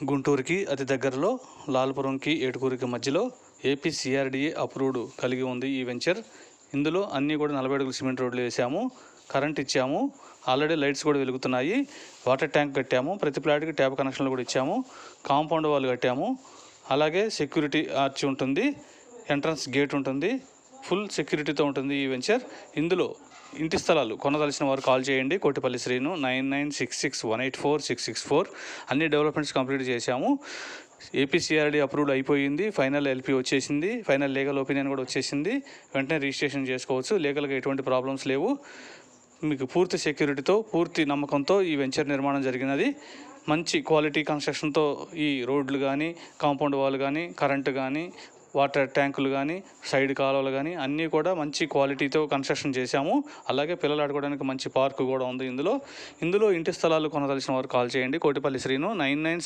గుంటూరుకి అతి దగ్గరలో లాల్పురంకి ఏటుకూరుకి మధ్యలో ఏపీ సిఆర్డిఏ అప్రూవ్డ్ కలిగి ఉంది ఈ వెంచర్. ఇందులో అన్నీ కూడా 40 అడుగుల సిమెంట్ రోడ్లు వేసాము, కరెంట్ ఇచ్చాము, ఆల్రెడీ లైట్స్ కూడా వెలుగుతున్నాయి, వాటర్ ట్యాంక్ కట్టాము, ప్రతి ప్లాట్కి ట్యాప్ కనెక్షన్లు కూడా ఇచ్చాము, కాంపౌండ్ వాల్ కట్టాము, అలాగే సెక్యూరిటీ ఆర్చ్ ఉంటుంది, ఎంట్రన్స్ గేట్ ఉంటుంది, ఫుల్ సెక్యూరిటీతో ఉంటుంది ఈ వెంచర్. ఇందులో ఇంటి స్థలాలు కొనదలిసిన వారు కాల్ చేయండి. కోటిపల్లి శ్రీను 9966184664. అన్ని డెవలప్మెంట్స్ కంప్లీట్ చేశాము. ఏపీసీఆర్డీ అప్రూవ్డ్ అయిపోయింది, ఫైనల్ ఎల్పీ వచ్చేసింది, ఫైనల్ లీగల్ ఒపీనియన్ కూడా వచ్చేసింది. వెంటనే రిజిస్ట్రేషన్ చేసుకోవచ్చు, లీగల్గా ఎటువంటి ప్రాబ్లమ్స్ లేవు. మీకు పూర్తి సెక్యూరిటీతో, పూర్తి నమ్మకంతో ఈ వెంచర్ నిర్మాణం జరిగినది. మంచి క్వాలిటీ కన్స్ట్రక్షన్తో ఈ రోడ్లు కానీ, కాంపౌండ్ వాల్ కానీ, కరెంటు కానీ, వాటర్ ట్యాంకులు కానీ, సైడ్ కాలువలు కానీ అన్నీ కూడా మంచి క్వాలిటీతో కన్స్ట్రక్షన్ చేశాము. అలాగే పిల్లలు ఆడుకోవడానికి మంచి పార్కు కూడా ఉంది. ఇందులో ఇంటి స్థలాలు కొనదలిసిన వారు కాల్ చేయండి. కోటిపల్లి శ్రీను 99